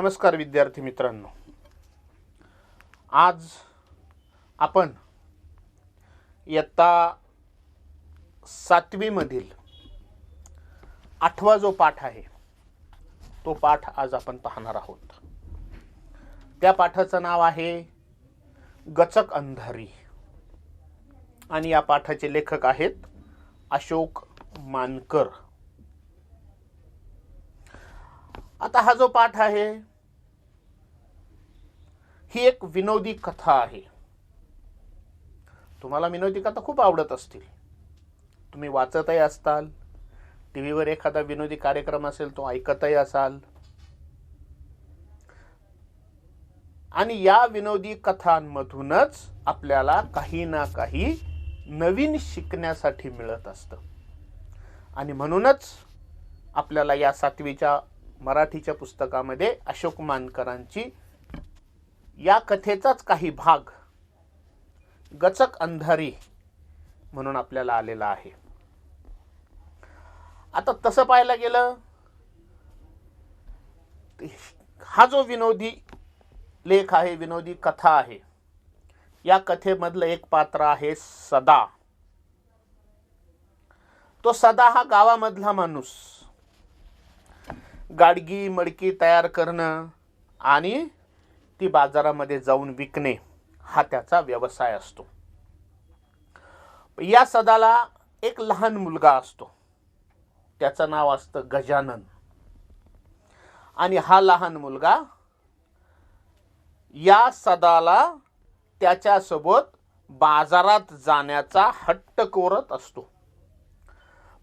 नमस्कार विद्यार्थी मित्रांनो, आज आपण इयत्ता 7वी मधील 8वा जो पाठ आहे तो पाठ आज आपण पाहणार आहोत। त्या पाठाचं नाव आहे गचक अंधारी आणि या पाठाचे लेखक आहेत अशोक मानकर। आता हा जो पाठ आहे ही एक विनोदी कथा आहे। तुम्हाला विनोदी कथा खूप आवडत असतील, तुम्ही वाचतही असताल, टीव्हीवर एखादा विनोदी कार्यक्रम असेल तो ऐकतही असाल आणि या विनोदी कथांमधूनच आपल्याला काही ना काही नवीन शिकण्यासाठी मिळत असतं आणि म्हणूनच आपल्याला या 7वीच्या मराठीच्या पुस्तकामध्ये अशोक मानकरांची या कथेचाच काही भाग गचक अंधारी म्हणून आपल्याला आलेला आहे। आता तसं पाहायला गेलं हा जो विनोदी लेख आहे, विनोदी कथा आहे, या कथेमधलं एक पात्र आहे सदा। तो सदा हा गावामधला माणूस गाडगी मडकी तयार करणं आणि ती बाजारामध्ये जाऊन विकणे हा त्याचा व्यवसाय असतो। या सदाला एक लहान मुलगा असतो, त्याचं नाव असतं गजानन आणि हा लहान मुलगा या सदाला त्याच्यासोबत बाजारात जाण्याचा हट्ट करत असतो।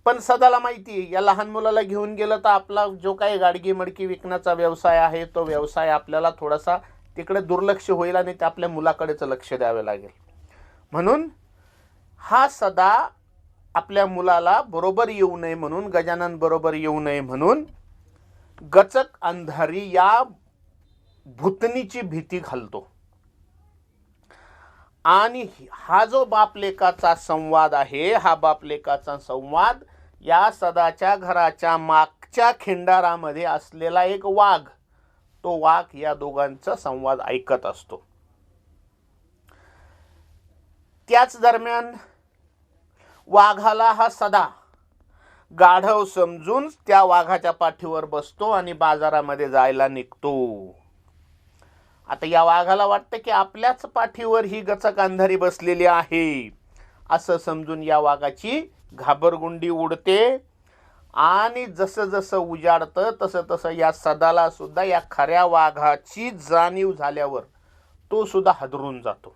पण सदाला माहिती आहे या लहान मुलाला घेऊन गेलं तर आपला जो काही गाडगी मडकी विकण्याचा व्यवसाय आहे तो व्यवसाय आपल्याला थोडासा तिकडे दुर्लक्ष होईल आणि ते आपल्या मुलाकडेच लक्ष द्यावे लागेल। म्हणून हा सदा आपल्या मुलाला बरोबर येऊ नये म्हणून, गजानन बरोबर येऊ नये म्हणून गचक अंधारी या भूतनीची भीती घालतो आणि हा जो बापलेकाचा संवाद आहे, हा बापलेकाचा संवाद या सदाच्या घराच्या मागच्या खिंडारामध्ये असलेला एक वाघ, तो वाघ या दोघांचा संवाद ऐकत असतो। त्याच दरम्यान वाघाला हा सदा गाढव समजून त्या वाघाच्या पाठीवर बसतो आणि बाजारामध्ये जायला निघतो। आता या वाघाला वाटतं की आपल्याच पाठीवर ही गचक अंधारी बसलेली आहे असं समजून या वाघाची घाबरगुंडी उडते आणि जसं जसं उजाडतं तसं तसं या सदाला सुद्धा या खऱ्या वाघाची जाणीव झाल्यावर तो सुद्धा हादरून जातो।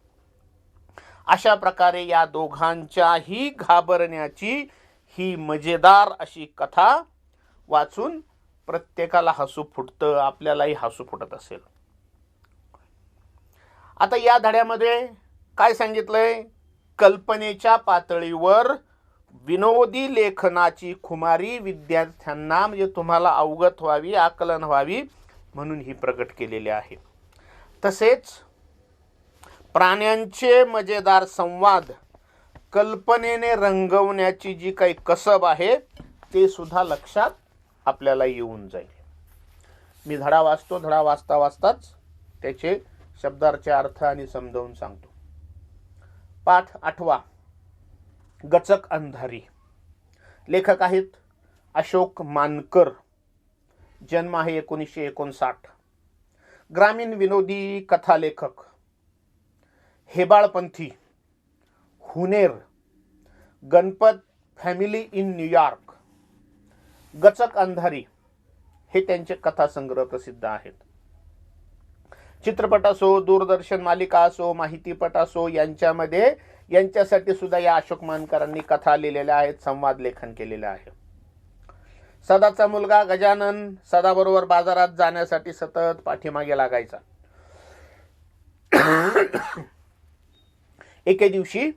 अशा प्रकारे या दोघांच्याही घाबरण्याची ही मजेदार अशी कथा वाचून प्रत्येकाला हसू फुटतं, आपल्यालाही हसू फुटत असेल। आता या धड्यामध्ये काय सांगितलंय, कल्पनेच्या पातळीवर विनोदी लेखनाची खुमारी विद्यार्थ्यांना म्हणजे तुम्हाला अवगत व्हावी, आकलन व्हावी म्हणून ही प्रकट केलेली आहे। तसेच प्राण्यांचे मजेदार संवाद कल्पनेने रंगवण्याची जी काही कसब आहे ते सुद्धा लक्षात आपल्याला येऊन जाईल। मी धडा वाचतो, धडा वाचता वाचताच त्याचे शब्दार्थ अर्थ आणि समजावून सांगतो। पाठ 8वा गचक अंधारी। लेखक आहेत अशोक मानकर, जन्म आहे 1959। ग्रामीण विनोदी कथा लेखक, हेबाळपंथी, हुनेर, Ganpat family in New York. Gachak अंधारी हे त्यांचे कथासंग्रह प्रसिद्ध आहेत। चित्रपट असो, दूरदर्शन मालिका असो, माहितीपट असो, यांच्यासाठी सुद्धा या अशोक मानकरांनी कथा लिहिलेल्या आहेत, संवाद लेखन केलेले आहे। सदाचा मुलगा गजानन सदाबरोबर बाजारात जाण्यासाठी सतत पाठीमागे लागायचा। एके दिवशी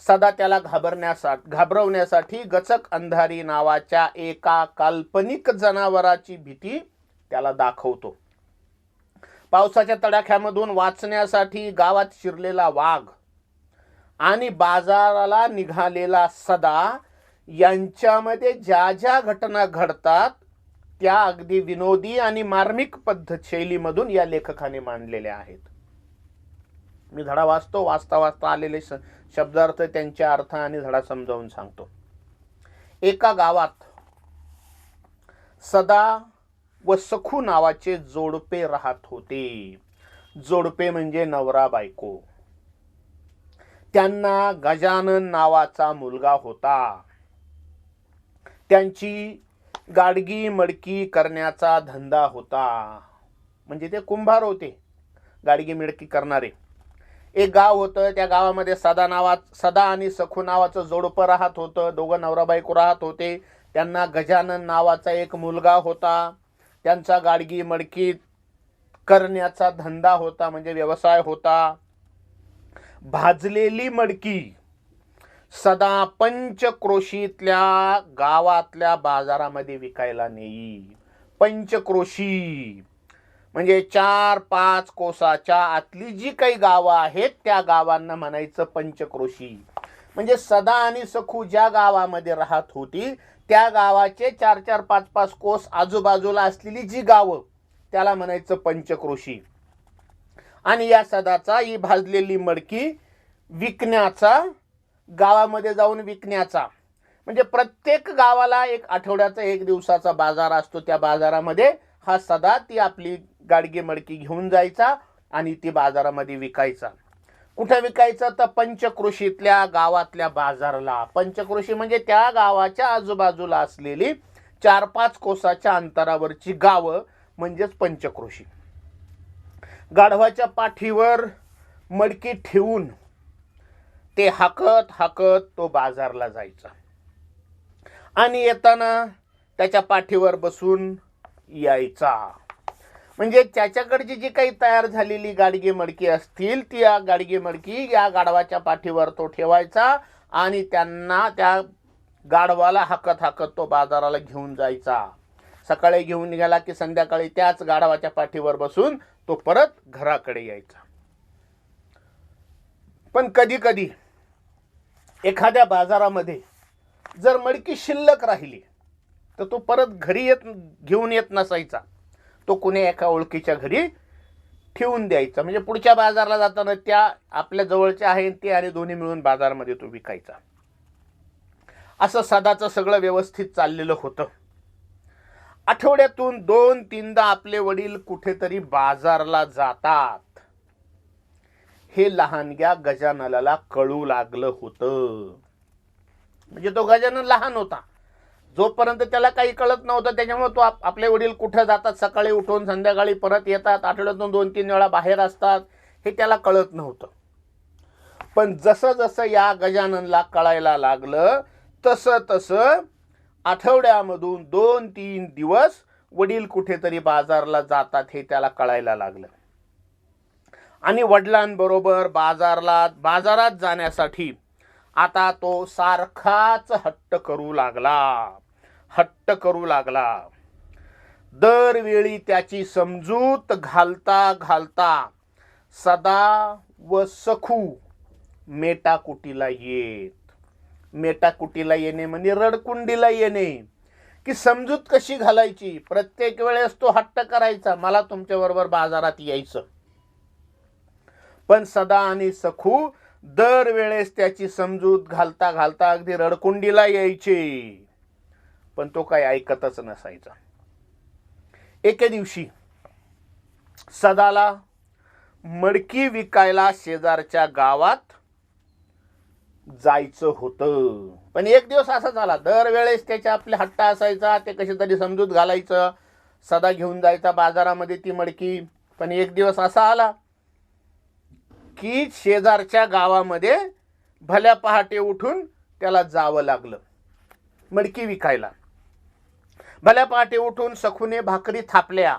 सदा त्याला घाबरवण्यासाठी गचक अंधारी नावाच्या एका काल्पनिक जनावराची भीती त्याला दाखवतो। पावसाच्या तडाख्यामधून वाचण्यासाठी गावात शिरलेला वाघ आणि बाजाराला निघालेला सदा यांच्यामध्ये ज्या ज्या घटना घडतात त्या अगदी विनोदी आणि मार्मिक पद्धत शैलीमधून या लेखकाने मांडलेल्या आहेत. मी धडा वाचतो, वाचता वाचता आलेले शब्दार्थ, त्यांच्या अर्थ आणि धडा समजावून सांगतो. एका गावात सदा व सखू नावाचे जोडपे राहत होते. जोडपे म्हणजे नवरा बायको. त्यांना गजानन नावाचा मुलगा होता. त्यांची गाडगी मडकी करण्याचा धंदा होता. म्हणजे ते कुंभार होते, गाडगी मडकी करणारे. एक गाव होतं, त्या गावामध्ये सदा आणि सखू नावाचं जोडपं राहत होतं. दोघं नवरा बायको राहत होते. त्यांना गजानन नावाचा एक मुलगा होता. त्यांचा गाडगी मडकी करण्याचा धंदा होता, म्हणजे व्यवसाय होता. भाजलेली मडकी सदा पंचक्रोशीतल्या गावातल्या बाजारामध्ये विकायला नेई. पंचक्रोशी म्हणजे 4-5 कोसाच्या आतली जी काही गावं आहेत त्या गावांना म्हणायचं पंचक्रोशी. म्हणजे सदा आणि सखू ज्या गावामध्ये राहत होती त्या गावाचे 4-4, 5-5 कोस आजूबाजूला असलेली जी गावं त्याला म्हणायचं पंचक्रोशी. आणि या सदाचा ही भाजलेली मडकी विकण्याचा, गावामध्ये जाऊन विकण्याचा, म्हणजे प्रत्येक गावाला एक आठवड्याचा, एक दिवसाचा बाजार असतो. त्या बाजारामध्ये हा सदा ती आपली गाडगी मडकी घेऊन जायचा आणि ती बाजारामध्ये विकायचा. कुठे विकायचं तर पंचक्रोशीतल्या गावातल्या बाजारला. पंचक्रोशी म्हणजे त्या गावाच्या आजूबाजूला असलेली 4-5 कोसाच्या अंतरावरची गावं म्हणजेच पंचक्रोशी. गाढवाच्या पाठीवर मडकी ठेवून ते हाकत हाकत तो बाजारला जायचा आणि येताना त्याच्या पाठीवर बसून यायचा. म्हणजे त्याच्याकडची जी काही तयार झालेली गाडगी मडकी असतील ती गाडगी मडकी या गाढवाच्या पाठीवर तो ठेवायचा आणि त्यांना, त्या गाढवाला हाकत हाकत तो बाजाराला घेऊन जायचा. सकाळी घेऊन निघाला की संध्याकाळी त्याच गाढवाच्या पाठीवर बसून तो परत घराकडे यायचा. पण कधी कधी एखाद्या बाजारामध्ये जर मडकी शिल्लक राहिली तर तो परत घरी घेऊन येत नसायचा. तो कुणी एका ओळखीच्या घरी ठेवून द्यायचा. म्हणजे पुढच्या बाजारला जाताना त्या आपल्या जवळच्या आहेत ते आणि दोन्ही मिळून बाजारमध्ये तो विकायचा. असं सदाचं सगळं व्यवस्थित चाललेलं होतं. आठवड्यातून 2-3दा आपले वडील कुठेतरी बाजारला जातात हे लहानग्या गजाननाला कळू लागलं होतं. म्हणजे तो गजानन लहान होता, जोपर्यंत त्याला काही कळत नव्हतं, त्याच्यामुळे तो आपले वडील कुठं जातात, सकाळी उठून संध्याकाळी परत येतात, आठवड्यातून 2-3 वेळा बाहेर असतात, हे त्याला कळत नव्हतं. पण जसं जसं या गजाननला कळायला लागलं तसं तसं आठवड्यामधून 2-3 दिवस वडील कुठेतरी बाजारला जातात हे त्याला कळायला लागलं. आणि वडिलांबरोबर बाजारात जाण्यासाठी आता तो सारखाच हट्ट करू लागला. दरवेळी त्याची समजूत घालता घालता सदा व सखू मेटाकुटीला येत. मेटाकुटीला येणे म्हणजे रडकुंडीला येणे, की समजूत कशी घालायची. प्रत्येक वेळेस तो हट्ट करायचा, मला तुमच्याबरोबर बाजारात यायचं. पण सदा आणि सखू दरवेळेस त्याची समजूत घालता घालता अगदी रडकुंडीला यायचे, पण तो काही ऐकतच नसायचा. एके दिवशी सदाला मडकी विकायला शेजारच्या गावात जायचं होतं. पण एक दिवस असा झाला, दरवेळेस त्याच्या आपले हट्ट असायचा, ते कशी तरी समजूत घालायचं, सदा घेऊन जायचा बाजारामध्ये ती मडकी. पण एक दिवस असा आला की शेजारच्या गावामध्ये भल्या पहाटे उठून त्याला जावं लागलं मडकी विकायला. भल्या पहाटे उठून सखूने भाकरी थापल्या,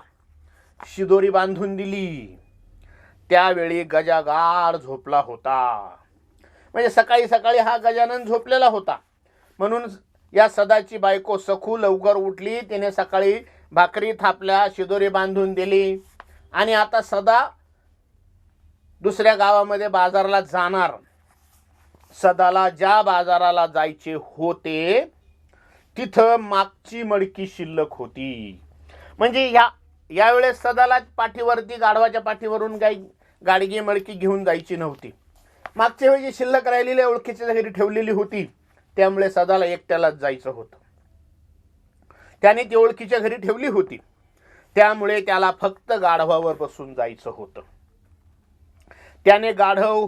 शिदोरी बांधून दिली. त्यावेळी गजा गाढ झोपला होता. म्हणजे सकाळी सकाळी हा गजानन झोपलेला होता, म्हणून या सदाची बायको सखू लवकर उठली. तिने सकाळी भाकरी थापल्या, शिदोरी बांधून दिली आणि आता सदा दुसऱ्या गावामध्ये बाजारला जाणार. सदाला ज्या बाजाराला जायचे होते तिथं मागची मडकी शिल्लक होती. म्हणजे यावेळेस सदाला पाठीवरती गाढवाच्या पाठीवरून काही गाडगी मडकी घेऊन जायची नव्हती. मागच्या वेळी जी शिल्लक राहिलेली ओळखीच्या घरी ठेवलेली होती त्यामुळे सदाला एकट्यालाच जायचं होतं. त्याने ती ओळखीच्या घरी ठेवली होती त्यामुळे त्याला फक्त गाढवावर बसून जायचं होतं. त्याने गाढव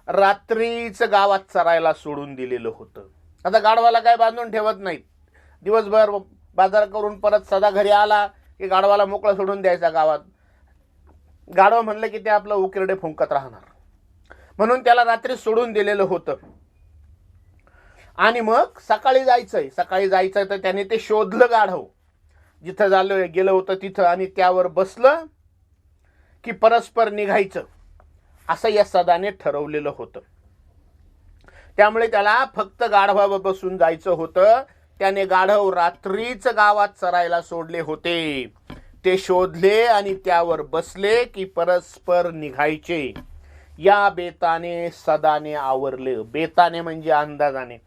रात्रीच गावात चरायला सोडून दिलेलं होतं. आता गाढवाला काय बांधून ठेवत नाहीत. दिवसभर बाजार करून परत सदा घरी आला की गाढवाला मोकळं सोडून द्यायचा गावात. गाढव म्हणलं की ते आपलं उकिरडे फुंकत राहणार, म्हणून त्याला रात्री सोडून दिलेलं होतं. आणि मग सकाळी जायचंय तर त्याने ते शोधलं गाढव जिथं गेलं होतं तिथं, आणि त्यावर बसलं की परस्पर निघायचं असं या सदाने ठरवलेलं होतं. त्यामुळे त्याला फक्त गाढवावर बसून जायचं होतं. त्याने गाढव रात्रीच गावात चरायला सोडले होते. ते शोधले आणि त्यावर बसले की परस्पर निघायचे. या बेताने सदाने आवरले. बेताने म्हणजे अंदाजाने.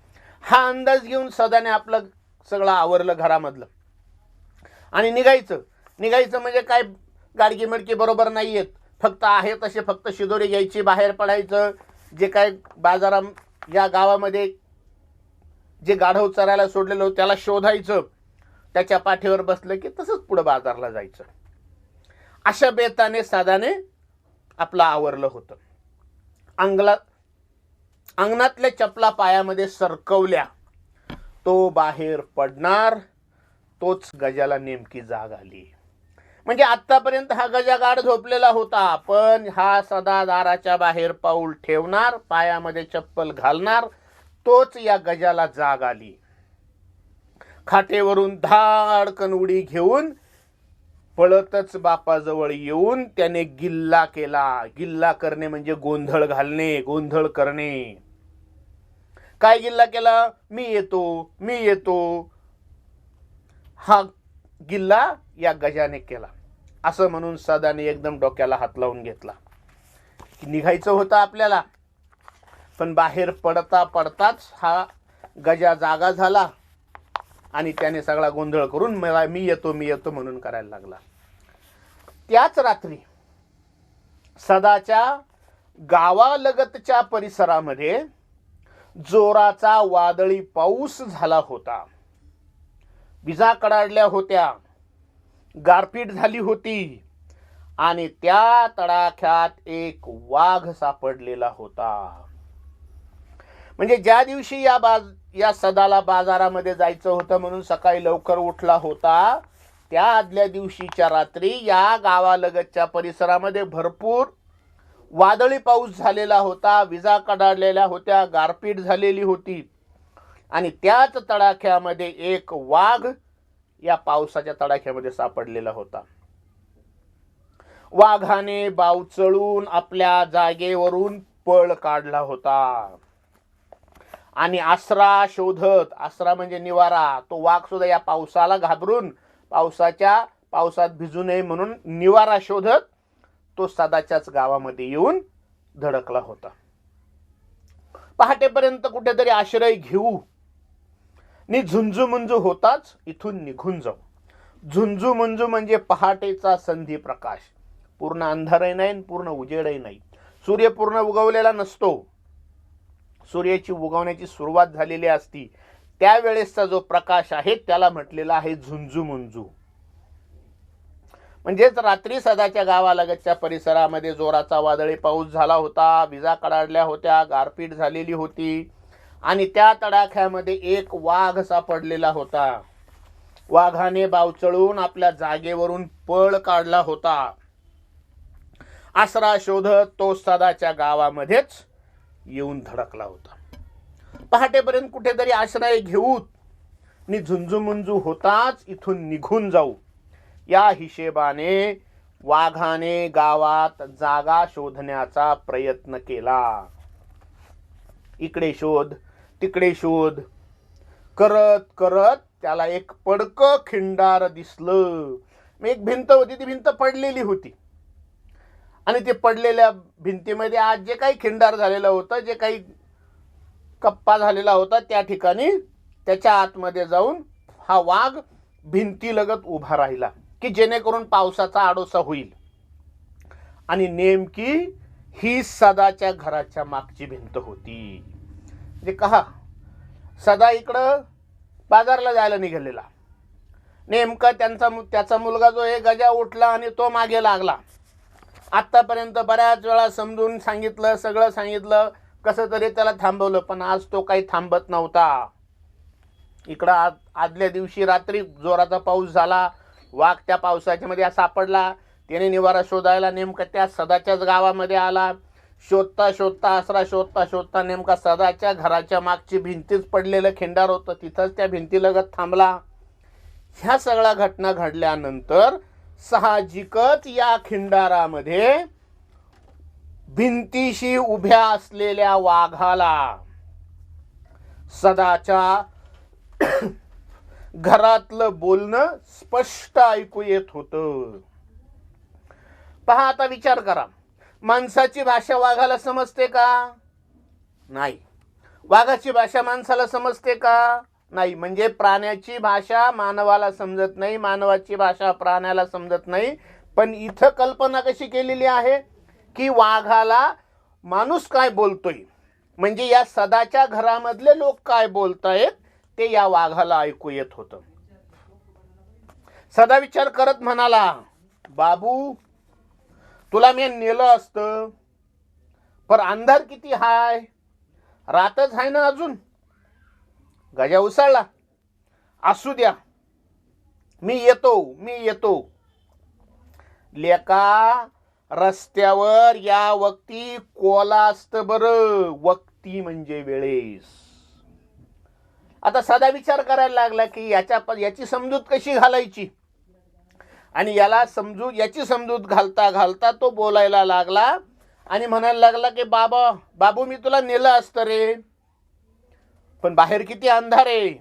हा अंदाज घेऊन सदाने आपलं सगळं आवरलं घरामधलं आणि निघायचं म्हणजे काय गाडगी मडकी बरोबर नाही येत, फक्त आहे तसे फक्त शिदोरी घ्यायची, बाहेर पडायचं. जे काय या गावामध्ये जे गाढव चरायला सोडलेलं होतं त्याला शोधायचं, त्याच्या पाठीवर बसलं की तसंच पुढे बाजारला जायचं. अशा बेताने सदाने आपलं आवरलं होतं. अंगणातल्या चपला पायामध्ये सरकवल्या. तो बाहेर पडणार, तोच गजाला नेमकी जाग आली. म्हणजे आतापर्यंत हा गजा गाढ झोपलेला होता, पण हा सदा दाराच्या बाहेर पाऊल ठेवणार, पायामध्ये चप्पल घालणार, तोच या गजाला जाग आली. खाटेवरून धाडकन उडी घेऊन पळतच बापाजवळ येऊन त्याने गिल्ला केला. गिल्ला करणे म्हणजे गोंधळ घालणे, गोंधळ करणे. काय गिल्ला केला? मी येतो. हा गिल्ला या गजाने केला. असं म्हणून सदाने एकदम डोक्याला हात लावून घेतला की निघायचं होतं आपल्याला, पण बाहेर पडताच हा गजा जागा झाला आणि त्याने सगळा गोंधळ करून मी येतो म्हणून करायला लागला. त्याच रात्री सदाच्या गावालगतच्या परिसरामध्ये जोराचा वादळी पाऊस झाला होता. विजा कडाडल्या होत्या, गारपीट झाली होती आणि त्या तडाख्यात एक वाघ सापडलेला होता. म्हणजे ज्या दिवशी या सदाला बाजारामध्ये जायचं होतं म्हणून सकाळी लवकर उठला होता, त्या आदल्या दिवशीच्या रात्री या गावालगतच्या परिसरामध्ये भरपूर वादळी पाऊस झालेला होता, विजा कडाडलेल्या होत्या, गारपीट झालेली होती आणि त्याच तडाख्यामध्ये एक वाघ या पावसाच्या तडाख्यामध्ये सापडलेला होता. वाघाने बावचळून आपल्या जागेवरून पळ काढला होता आणि आसरा शोधत, आसरा म्हणजे निवारा, तो वाघ सुद्धा या पावसाला घाबरून पावसात भिजू नये म्हणून निवारा शोधत तो सदाच्याच गावामध्ये येऊन धडकला होता. पहाटेपर्यंत कुठेतरी आश्रय घेऊ नि झुंजू होताच इथून निघून जाऊ. झुंजू म्हणजे पहाटेचा संधी प्रकाश. पूर्ण अंधारही नाही, पूर्ण उजेडही नाही. सूर्य पूर्ण उगवलेला नसतो. सूर्याची उगवण्याची सुरुवात झालेली असती, त्यावेळेसचा जो प्रकाश आहे त्याला म्हटलेला आहे झुंजू. म्हणजेच रात्री सदाच्या गावालगतच्या परिसरामध्ये जोराचा वादळी पाऊस झाला होता, विजा कडाडल्या होत्या, गारपीट झालेली होती आणि त्या तडाख्यामध्ये एक वाघ सापडलेला होता. वाघाने बावचळून आपल्या जागेवरून पळ काढला होता. आसरा शोधत तो सदाच्या गावामध्येच येऊन धडकला होता. पहाटेपर्यंत कुठेतरी आश्रय घेऊ नि झुंजू होताच इथून निघून जाऊ या हिशेबाने वाघाने गावात जागा शोधण्याचा प्रयत्न केला. इकडे शोध तिकडे शोध करत त्याला एक पडकं खिंडार दिसलं. एक भिंत होती, ती भिंत पडलेली होती आणि ते पडलेल्या भिंतीमध्ये आज जे काही खिंडार झालेलं होतं, जे काही कप्पा झालेला होता, त्या ठिकाणी त्याच्या आतमध्ये जाऊन हा वाघ भिंतीलगत उभा राहिला. की जेणेकरून पावसाचा आडोसा होईल. आणि नेमकी ही सदाच्या घराच्या मागची भिंत होती. म्हणजे कहा सदा इकडं बाजारला जायला निघालेला. नेमका त्याचा मुलगा जो आहे गजा उठला आणि तो मागे लागला. आत्तापर्यंत बऱ्याच वेळा समजून सांगितलं, सगळं सांगितलं, कसं तरी त्याला थांबवलं, पण आज तो काही थांबत नव्हता. इकडं आदल्या दिवशी रात्री जोराचा पाऊस झाला. वाघ त्या पावसाच्या मध्ये सापडला. त्याने निवारा शोधायला नेमका त्या सदाच्याच गावामध्ये आला. शोधता शोधता आसरा शोधता शोधता नेमका सदाच्या घराच्या मागची भिंतीच पडलेलं खिंडार होतं. तिथंच त्या भिंतीलगत थांबला. ह्या सगळ्या घटना घडल्यानंतर साहजिकच या खिंडारामध्ये भिंतीशी उभ्या असलेल्या वाघाला सदाच्या घरातलं बोलणं स्पष्ट ऐकू येत होतं. पहा, आता विचार करा, माणसाची भाषा वाघाला समजते का? नाही. वाघाची भाषा माणसाला समजते का? नाही. म्हणजे प्राण्याची भाषा मानवाला समजत नाही, मानवाची भाषा प्राण्याला समजत नाही. पण इथं कल्पना कशी केलेली आहे की वाघाला माणूस काय बोलतोय, म्हणजे या सदाच्या घरामधले लोक काय बोलतायत ते या वाघाला ऐकू येत होतं. सदा विचार करत म्हणाला, बाबू तुला मी नेलं असतं, पर अंधार किती हाय, रातच आहे ना अजून. गजा उसळला, असू द्या, मी येतो. लेका रस्त्यावर या वक्ती कोला असतं बरं, वक्ती म्हणजे वेळेस. आता सदा विचार करायला लागला की याची समजूत कशी घालायची. आणि याची समजूत घालता घालता तो बोलायला लागला आणि म्हणायला लागला की बाबू मी तुला नेलं असतं रे, पण बाहेर किती अंधार आहे,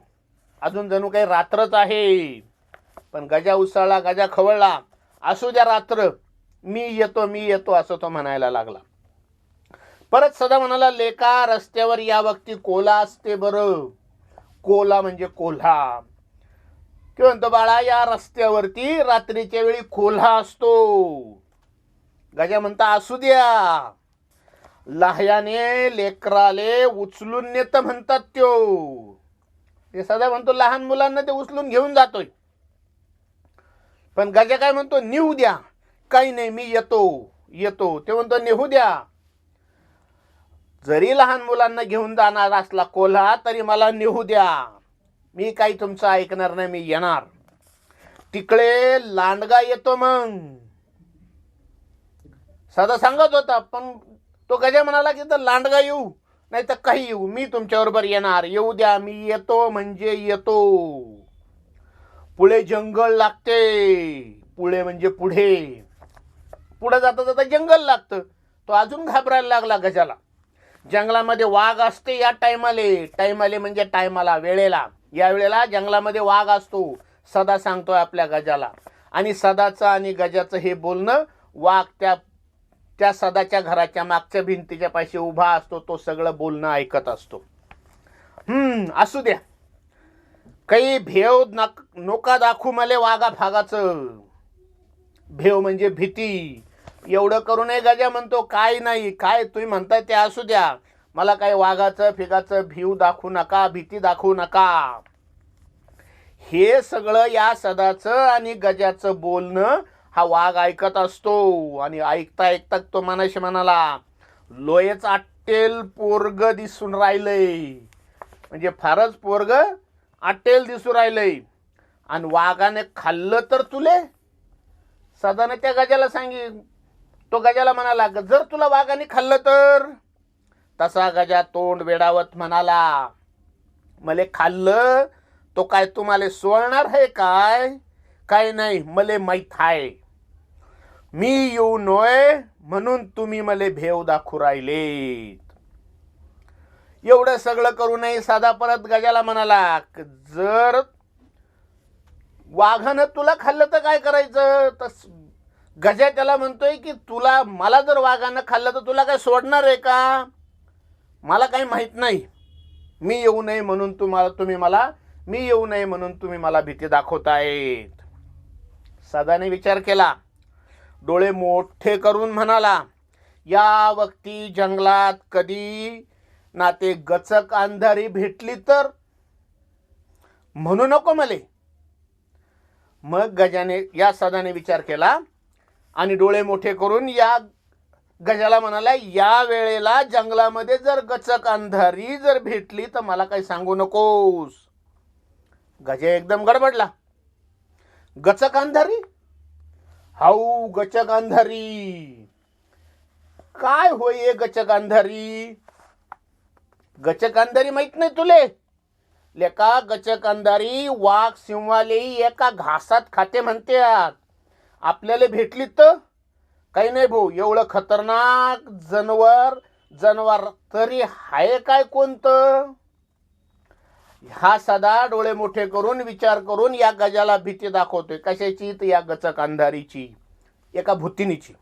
अजून जणू काही रात्रच आहे. पण गजा उसळला, गजा खवळला, असू द्या रात्र, मी येतो असं तो म्हणायला लागला. परत सदा म्हणाला, लेका रस्त्यावर या वक्ती कोला असते बरं. कोला म्हणजे कोल्हा. किंवा म्हणतो, बाळा या रस्त्यावरती रात्रीच्या वेळी कोल्हा असतो. गजा म्हणता, असू द्या, लहायाने लेकराले उचलून नेत म्हणतात त्यो. ते सदा म्हणतो लहान मुलांना ते उचलून घेऊन जातोय. पण गजा काय म्हणतो, नेऊ द्या, काही नाही, मी येतो. ते म्हणतो नेऊ द्या, जरी लहान मुलांना घेऊन जाणार असला कोल्हा तरी मला नेऊ द्या, मी काही तुमचं ऐकणार नाही, मी येणार. तिकडे लांडगा येतो. मग सदा सांगत होता, पण तो गजा म्हणाला की तर लांडगा येऊ नाही तर काही येऊ, मी तुमच्याबरोबर येणार, येऊ द्या, मी येतो म्हणजे येतो. पुढे जंगल लागते. पुढे म्हणजे पुढे जाता जाता जंगल लागतं. तो अजून घाबरायला लागला गजाला. जंगलामध्ये वाघ असते या टायमाले म्हणजे टायमाला, वेळेला. या वेळेला जंगलामध्ये वाघ असतो, सदा सांगतोय आपल्या गजाला. आणि सदाचं आणि गजाचं हे बोलणं वाघ त्या सदाच्या घराच्या मागच्या भिंतीच्या पाशी उभा असतो, तो सगळं बोलणं ऐकत असतो. असू द्या, काही भेव नोका दाखवू मले वाघा भागाचं. भेव म्हणजे भीती. एवढं करू नये गजा म्हणतो, काय नाही, काय तुम्ही म्हणताय ते असू द्या, मला काही वाघाचं फिगाचं भीव दाखवू नका, भीती दाखवू नका. हे सगळं या सदाचं आणि गजाचं बोलणं हा वाघ ऐकत असतो. आणि ऐकता ऐकता तो मनाशी म्हणाला, लोयच आटेल पोरग दिसून राहिलंय. म्हणजे फारच पोरग आटेल दिसून राहिलंय. आणि वाघाने खाल्लं तर तुले. सदाने त्या गजाला तो गजाला म्हणाला, जर तुला वाघाने खाल्लं तर. तसा गजा तोंड वेडावत म्हणाला, मले खाल्लं तो काय तुम्हाला सोडणार आहे काय नाही, मले माहीत आहे, मी येऊ नये म्हणून तुम्ही मले भेव दाखवू राहिलेत. एवढं सगळं करू नये साधा परत गजाला म्हणाला, जर वाघानं तुला खाल्लं तर काय करायचं. तर गजा त्याला म्हणतोय की मला जर वाघानं खाल्लं तर तुला काय सोडणार आहे का, मला काही माहित नाही, मी येऊ नये म्हणून तुम्ही मला भीती दाखवतायत. सदाने विचार केला, डोळे मोठे करून म्हणाला, या वक्ती जंगलात कधी ना ते गचक अंधारी भेटली तर म्हणू नको मले. मग या सदाने विचार केला आणि डोळे मोठे करून या गजाला म्हणाला, या वेळेला जंगलामध्ये जर गचक अंधारी जर भेटली तर मला काही सांगू नकोस. गजा एकदम गडबडला. गचक अंधारी? हाऊ, गचक अंधारी काय होय? गचक अंधारी, गचक अंधारी माहित नाही तुले? लेका, गचक अंधारी वाघ सिंहाले एका घासात खाते म्हणतात. आपल्याला भेटली तर काही नाही भाऊ, एवढं खतरनाक जनावर तरी हाय काय कोणतं? हा सदा डोळे मोठे करून विचार करून या गजाला भीती दाखवतोय. कशाची? तर या गचक अंधारीची, एका भूतिनीची.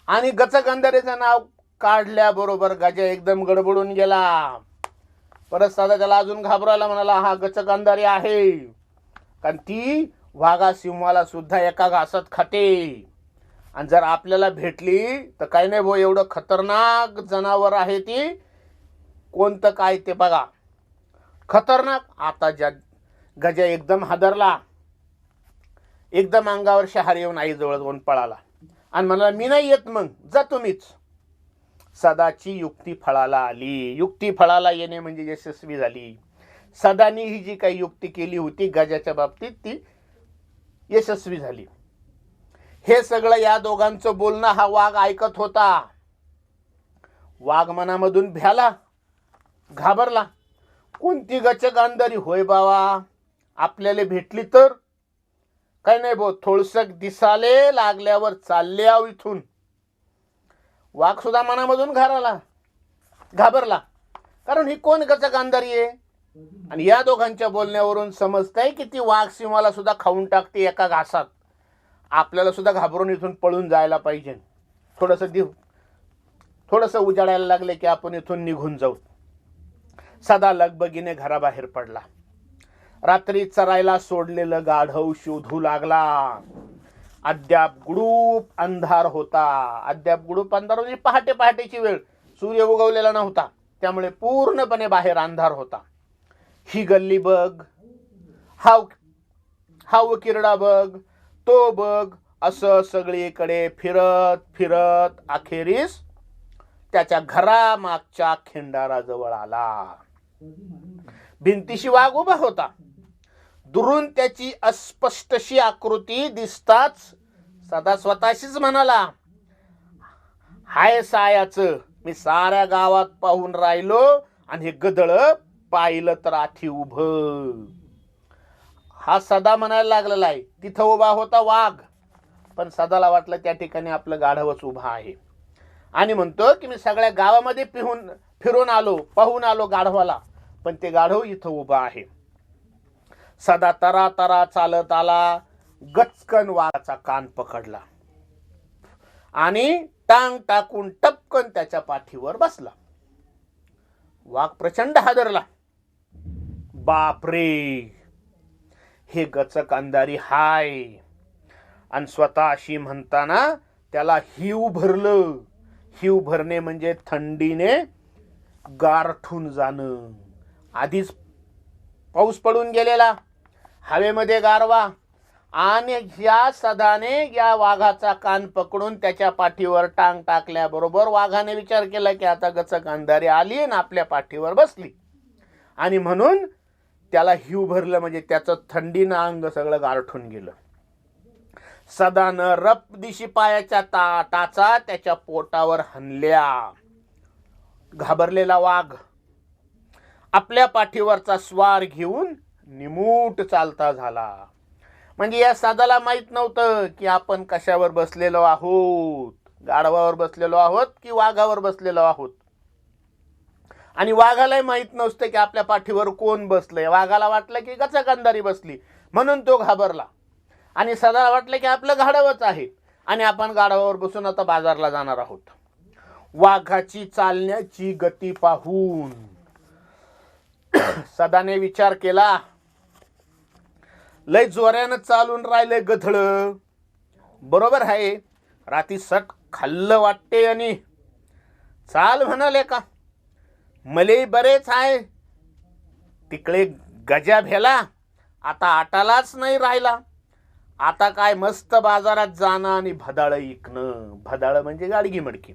आणि गचक अंधारीचं नाव काढल्याबरोबर गजा एकदम गडबडून गेला. परत सदा त्याला अजून घाबरायला म्हणाला, हा गचक अंधारी आहे, कारण ती वाघा सिंहाला सुद्धा एका घासात खाते. आणि जर आपल्याला भेटली तर काही नाही भाऊ, एवढं खतरनाक जनावर आहे ती. कोणतं काय ते बघा, खतरनाक. आता गजा एकदम हादरला, एकदम अंगावर शहार येऊन आईजवळ जाऊन पळाला आणि म्हणाला, मी नाही येत, मग जा तुम्हीच. सदाची युक्ती फळाला आली. युक्ती फळाला येणे म्हणजे यशस्वी झाली. सदानी ही जी काही युक्ती केली होती गजाच्या बाबतीत ती यशस्वी झाली. हे सगळं या दोघांचं बोलणं हा वाघ ऐकत होता. वाघ मनामधून भ्याला, घाबरला. कोणती गचक अंधारी होय बाबा, आपल्याला भेटली तर काही नाही भाऊ, थोडसक दिसाले लागल्यावर चालले आव इथून. वाघ सुद्धा मनामधून घाबरला, कारण ही कोण गचक अंधारी आहे. आणि या दोघांच्या बोलण्यावरून समजतंय की ती वाघ सिंहाला सुद्धा खाऊन टाकते एका घासात. आपल्याला सुद्धा घाबरून इथून पळून जायला पाहिजे. थोडंसं उजाडायला लागले की आपण इथून निघून जाऊ. सदा लगबगीने घराबाहेर पडला. रात्री चरायला सोडलेलं गाढव शोधू लागला. अद्याप गुडूप अंधार होता. अद्याप गुडूप अंधार म्हणजे पहाटेची वेळ, सूर्य उगवलेला नव्हता, त्यामुळे पूर्णपणे बाहेर अंधार होता. ही गल्ली बघ, हा किरडा बघ, तो बघ, असं सगळीकडे फिरत अखेरीस त्याच्या घरामागच्या खिंडाराजवळ आला. भिंतीशी वाघ उभा होता. दुरून त्याची अस्पष्टशी आकृती दिसताच सदा स्वतःशीच म्हणाला, हाय सायाचं, मी साऱ्या गावात पाहून राहिलो आणि हे गदळ पाहिलं तर आठी उभं. हा सदा म्हणायला लागलेला आहे. तिथं उभा होता वाघ, पण सदाला वाटलं त्या ठिकाणी आपलं गाढवच उभा आहे. आणि म्हणतो की मी सगळ्या गावामध्ये फिरून आलो, पाहून आलो गाढवाला, पण ते गाढव इथं उभा आहे. सदा तरा चालत आला. गचकन वाघाचा कान पकडला आणि टांग टाकून टपकन त्याच्या पाठीवर बसला. वाघ प्रचंड हादरला. बापरे, हे गचक अंधारी हाय. आणि स्वतःशी म्हणताना त्याला हिव भरलं. हिव भरणे म्हणजे थंडीने गारठून जाणं. आधीच पाऊस पडून गेलेला, हवेमध्ये गारवा, आणि या सदाने या वाघाचा कान पकडून त्याच्या पाठीवर टांग टाकल्याबरोबर वाघाने विचार केला की आता गचक अंधारी आली आणि आपल्या पाठीवर बसली, आणि म्हणून त्याला हिव भरलं म्हणजे त्याचं थंडीनं अंग सगळं गारठून गेलं. सदानं रप दिशी पायाच्या टाचा त्याच्या पोटावर हाणल्या. घाबरलेला वाघ आपल्या पाठीवरचा स्वार घेऊन निमूट चालता झाला. म्हणजे या सदाला माहित नव्हतं की आपण कशावर बसलेलो आहोत, गाढवावर बसलेलो आहोत की वाघावर बसलेलो आहोत. आणि वाघालाही माहित नसतं की आपल्या पाठीवर कोण बसलंय. वाघाला वाटलं की गचक अंधारी बसली म्हणून तो घाबरला, आणि सदाला वाटलं की आपलं गाढवच आहे आणि आपण गाढवावर बसून आता बाजारला जाणार आहोत. वाघाची चालण्याची गती पाहून सदाने विचार केला, लय जोऱ्यानं चालून राहिलंय गधळ. बरोबर आहे, राती सट खाल्लं वाटते आणि चाल म्हणाले का, मले बरेच आहे तिकडे गजा भेला, आता आटालाच नाही राहिला. आता काय मस्त बाजारात जाणं आणि भदाळ इकणं. भदाळ म्हणजे गाडगी मडकी.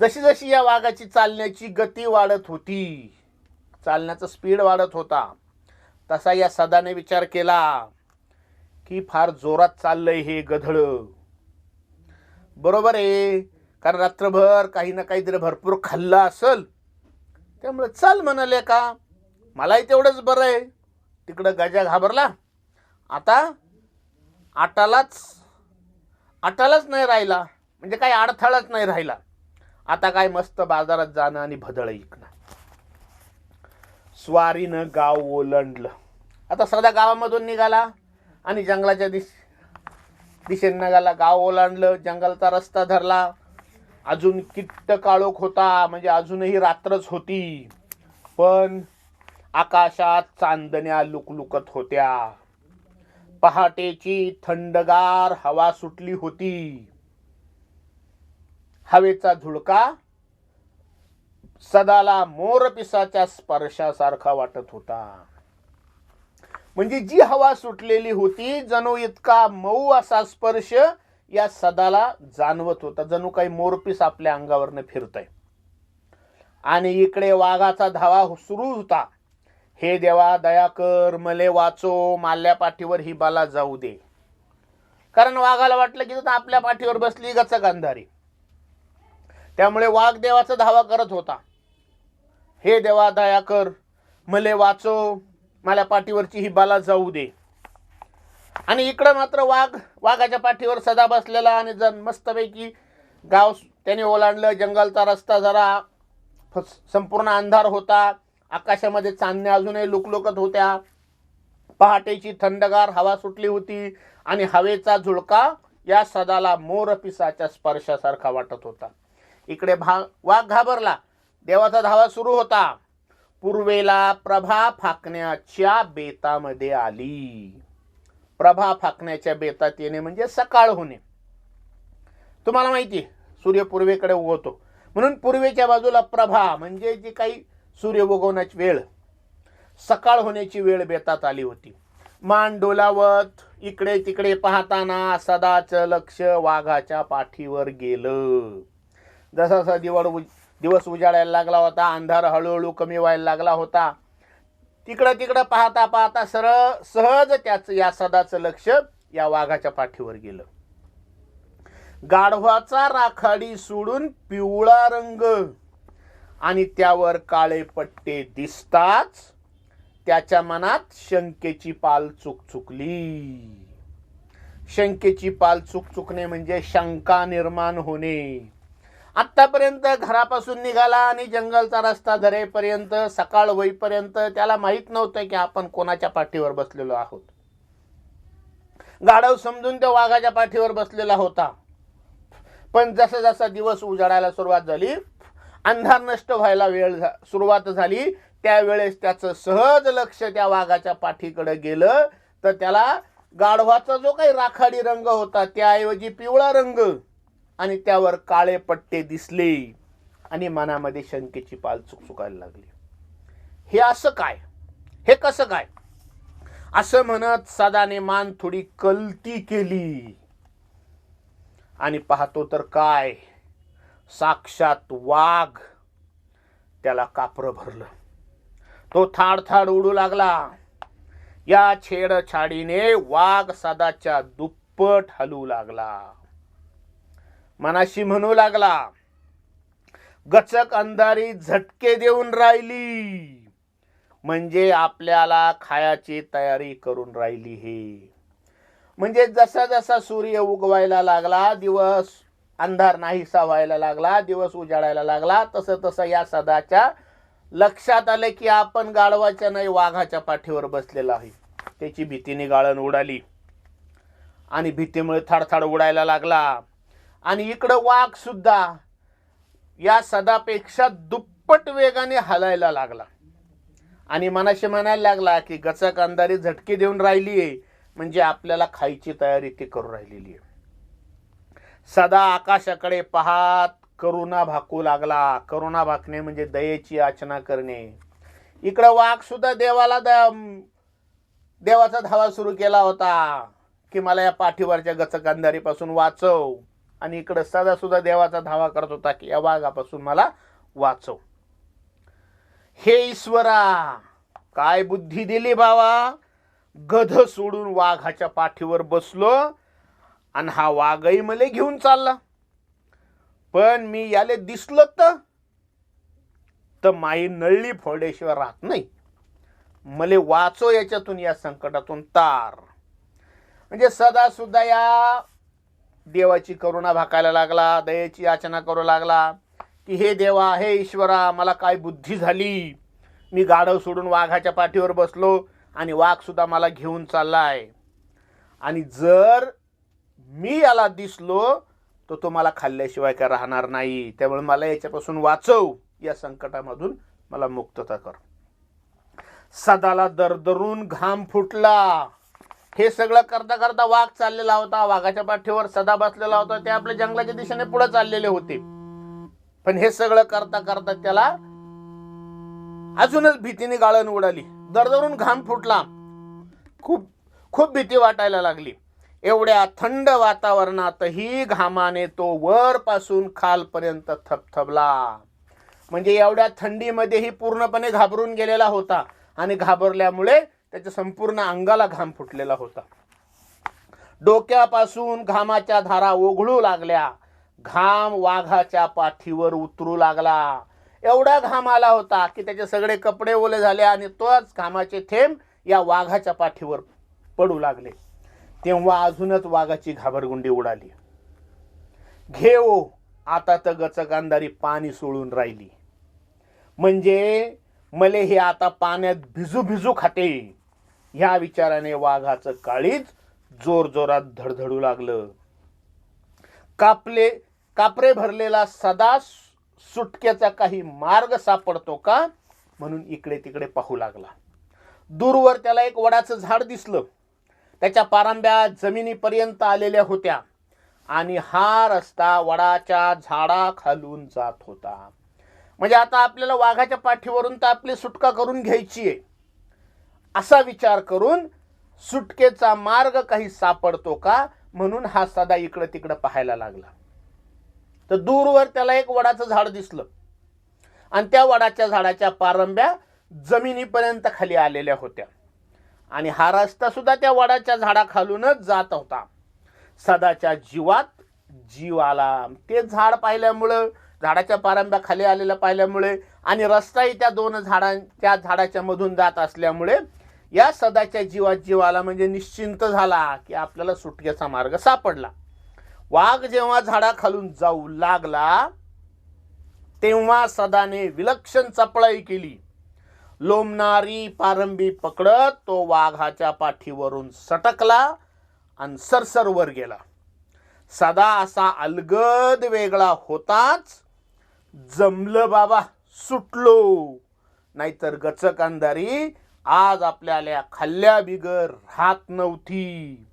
जशी जशी या वाघाची चालण्याची गती वाढत होती, चालण्याचा स्पीड वाढत होता, तसा या सदाने विचार केला की फार जोरात चाललंय हे गधळ. बरोबर आहे, कारण रात्रभर काही ना काहीतरी भरपूर खाल्लं असल, त्यामुळे चाल म्हणाले का, मलाही तेवढंच बरं आहे. तिकडं गजा घाबरला, आता आटालाच नाही राहिला, म्हणजे काही अडथळाच नाही राहिला. आता काय मस्त बाजारात जाणं आणि भदळ इकणं. स्वारीनं गाव ओलांडलं. आता सदा गावामधून निघाला आणि जंगलाच्या दिशेने निघाला. गाव ओलांडलं, जंगलचा रस्ता धरला. अजून किट्ट काळोख होता, म्हणजे अजूनही रात्रच होती, पण आकाशात चांदण्या लुकलुकत होत्या. पहाटेची थंडगार हवा सुटली होती. हवेचा झुळका सदाला मोरपिसाच्या स्पर्शासारखा वाटत होता. म्हणजे जी हवा सुटलेली होती, जणू इतका मऊ असा स्पर्श या सदाला जाणवत होता, जणू काही मोरपीस आपल्या अंगावरनं फिरतय. आणि इकडे वाघाचा धावा सुरू होता. हे देवा दया कर, मले वाचो, माल्या पाठीवर ही बाला जाऊ दे. कारण वाघाला वाटलं की आपल्या पाठीवर बसली गचक अंधारी. त्यामुळे वाघ देवाचा धावा करत होता, हे देवा दया कर, मले वाचो, माझ्या पाठीवरची ही बाला जाऊ दे. आणि इकडं मात्र वाघाच्या पाठीवर सदा बसलेला आणि मस्तपैकी गाव त्याने ओलांडलं. जंगलचा रस्ता जरा संपूर्ण अंधार होता. आकाशामध्ये चांदण्या अजूनही लुकलुकत होत्या. पहाटेची थंडगार हवा सुटली होती आणि हवेचा झुळका या सदाला मोरपिसाच्या स्पर्शासारखा वाटत होता. इकडे वाघ घाबरला. देवाचा धावा सुरू होता. पूर्वेला प्रभा फाकण्याच्या बेतामध्ये आली. प्रभा फाकण्याच्या बेतात येणे म्हणजे सकाळ होणे. तुम्हाला माहिती, सूर्य पूर्वेकडे उगवतो, म्हणून पूर्वेच्या बाजूला प्रभा म्हणजे जी काही सूर्य उगवण्याची वेळ, सकाळ होण्याची वेळ बेतात आली होती. मान डोलावत इकडे तिकडे पाहताना सदाचं लक्ष वाघाच्या पाठीवर गेलं. जसा जसा दिवस उजाडायला लागला होता, अंधार हळूहळू कमी व्हायला लागला होता, तिकडं पाहता पाहता सहज या सदाचं लक्ष या वाघाच्या पाठीवर गेलं. गाढवाचा राखाडी सोडून पिवळा रंग आणि त्यावर काळे पट्टे दिसताच त्याच्या मनात शंकेची पाल चुकचुकली. शंकेची पाल चुकचुकणे म्हणजे शंका निर्माण होणे. आतापर्यंत घरापासून निघाला आणि जंगलचा रस्ता धरेपर्यंत, सकाळ होईपर्यंत त्याला माहित नव्हतं की आपण कोणाच्या पाठीवर बसलेलो आहोत. गाढव समजून त्या वाघाच्या पाठीवर बसलेला होता. पण जसा जसा दिवस उजाडायला सुरुवात झाली, अंधार नष्ट व्हायला सुरुवात झाली, त्यावेळेस त्याचं सहज लक्ष त्या वाघाच्या पाठीकडे गेलं. तर त्याला गाढवाचा जो काही राखाडी रंग होता त्याऐवजी पिवळा रंग आणि त्यावर काळे पट्टे दिसले आणि मनामध्ये शंकेची पाल चुकचुकायला लागली. हे असं काय, हे कसं काय, असं म्हणत सदाने मान थोडी कलती केली आणि पाहतो तर काय, साक्षात वाघ. त्याला कापरं भरलं. तो थाड थाड उडू लागला. या छेडछाडीने वाघ सदाच्या दुप्पट हलू लागला. मनाशी म्हणू लागला, गचक अंधारी झटके देऊन राहिली, म्हणजे आपल्याला खायाची तयारी करून राहिली. हे म्हणजे जसा जसा सूर्य उगवायला लागला, दिवस अंधार नाहीसा व्हायला लागला, दिवस उजाडायला लागला, तसं तसं या सदाच्या लक्षात आलं की आपण गाढवाच्या नाही वाघाच्या पाठीवर बसलेला आहे. त्याची भीतीने गाळण उडाली आणि भीतीमुळे थाडथाड उडायला लागला. आणि इकडं वाघ सुद्धा या सदापेक्षा दुप्पट वेगाने हलायला लागला आणि मनाशी म्हणायला लागला की गचक अंधारी झटके देऊन राहिलीये, म्हणजे आपल्याला खायची तयारी ती करू राहिलेली आहे. सदा आकाशाकडे पाहात करुणा भाकू लागला. करुणा भाकणे म्हणजे दयेची याचना करणे. इकडं वाघ सुद्धा देवाचा धावा सुरू केला होता की मला या पाठीवरच्या गचक अंधारीपासून वाचव, आणि इकडं सदा सुद्धा देवाचा धावा करत होता की या वाघापासून मला वाचव. हे ईश्वरा, काय बुद्धी दिली बाबा. गध सोडून वाघाच्या पाठीवर बसलो आणि हा वाघही मला घेऊन चालला. पण मी याले दिसलो तर माई नळली फोडेशिवाय राहत नाही. मले वाचो याच्यातून, या संकटातून तार. म्हणजे सदा सुद्धा या देवाची करुणा भाकायला लागला, दयेची याचना करू लागला की हे देवा, हे ईश्वरा, मला काय बुद्धी झाली. मी गाढव सोडून वाघाच्या पाठीवर बसलो आणि वाघ सुद्धा मला घेऊन चाललाय, आणि जर मी याला दिसलो तर तो मला खाल्ल्याशिवाय काय राहणार नाही. त्यामुळे मला याच्यापासून वाचव, या संकटामधून मला मुक्तता कर. सदाला दरदरून घाम फुटला. हे सगळं करता करता वाघ चाललेला होता. वाघाच्या पाठीवर सदा बसलेला होता. ते आपल्या जंगलाच्या दिशेने पुढे चाललेले होते. पण हे सगळं करता करता त्याला अजूनच भीतीने गाळण उडाली. दरदरून घाम फुटला. खूप खूप भीती वाटायला लागली. एवढ्या थंड वातावरणातही घामाने तो वरपासून खालपर्यंत थबथबला. म्हणजे एवढ्या थंडीमध्येही पूर्णपणे घाबरून गेलेला होता, आणि घाबरल्यामुळे त्याच्या संपूर्ण अंगाला घाम फुटलेला होता. डोक्यापासून घामाच्या धारा ओघळू लागल्या. घाम वाघाच्या पाठीवर उतरू लागला. एवढा घाम आला होता की त्याचे सगळे कपडे ओले झाले, आणि तोच घामाचे थेंब या वाघाच्या पाठीवर पडू लागले. तेव्हा अजूनच वाघाची घाबरगुंडी उडाली. घेओ, आता तर गचक अंधारी पाणी सोडून राहिली, म्हणजे मले हे आता पाण्यात भिजू भिजू खाते. ह्या विचाराने वाघाचं काळीज जोर जोरात धडधडू लागलं. कापरे भरलेला सदा सुटकेचा काही मार्ग सापडतो का म्हणून इकडे तिकडे पाहू लागला. दूरवर त्याला एक वडाचं झाड दिसलं. त्याच्या पारंब्या जमिनीपर्यंत आलेल्या होत्या, आणि हा रस्ता वडाच्या झाडाखालून जात होता. म्हणजे आता आपल्याला वाघाच्या पाठीवरून तर आपली सुटका करून घ्यायची आहे, असा विचार करून सुटकेचा मार्ग काही सापडतो का म्हणून हा सदा इकडं तिकडं पाहायला लागला. तर दूरवर त्याला एक वडाचं झाड दिसलं, आणि त्या वडाच्या झाडाच्या पारंब्या जमिनीपर्यंत खाली आलेल्या होत्या, आणि हा रस्ता सुद्धा त्या वडाच्या झाडाखालूनच जात होता. सदाच्या जीवात जीव आला. ते झाड पाहिल्यामुळं, झाडाच्या पारंब्या खाली आलेल्या पाहिल्यामुळे, आणि रस्ताही त्या झाडाच्या मधून जात असल्यामुळे या सदाच्या जीवात जीव आला. म्हणजे निश्चिंत झाला की आपल्याला सुटकेचा मार्ग सापडला. वाघ जेव्हा झाडाखालून जाऊ लागला तेव्हा सदाने विलक्षण चपळाई केली. लोंबणारी पारंबी पकडत तो वाघाच्या पाठीवरून सटकला आणि सरसर वर गेला. सदा असा अलगद वेगळा होताच जमलं बाबा, सुटलो, नाहीतर गचक अंधारी आज आपल्याला खाल्ल्या बिगर राहत नव्हती.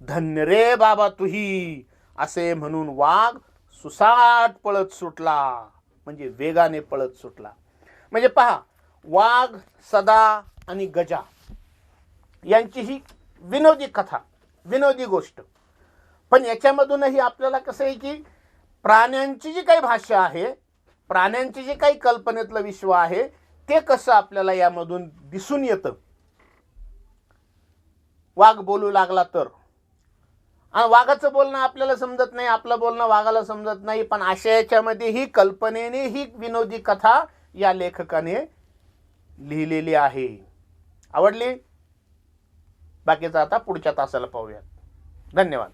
धन्य रे बाबा तुही, असे म्हणून वाघ सुसाट पळत सुटला. म्हणजे वेगाने पळत सुटला. म्हणजे पहा, वाघ, सदा आणि गजा यांची ही विनोदी कथा, विनोदी गोष्ट. पण याच्यामधूनही आपल्याला कसं आहे की प्राण्यांची जी काही भाषा आहे, प्राण्यांची जे काही कल्पनेतलं विश्व आहे, ते कसं आपल्याला यामधून दिसून येतं. वाघ बोलू लागला तर, आणि वाघाचं बोलणं आपल्याला समजत नाही, आपलं बोलणं वाघाला समजत नाही, पण अशा याच्यामध्ये ही कल्पनेने ही विनोदी कथा या लेखकाने लिहिलेली आहे. आवडली? बाकीचं आता पुढच्या तासाला पाहूयात. धन्यवाद.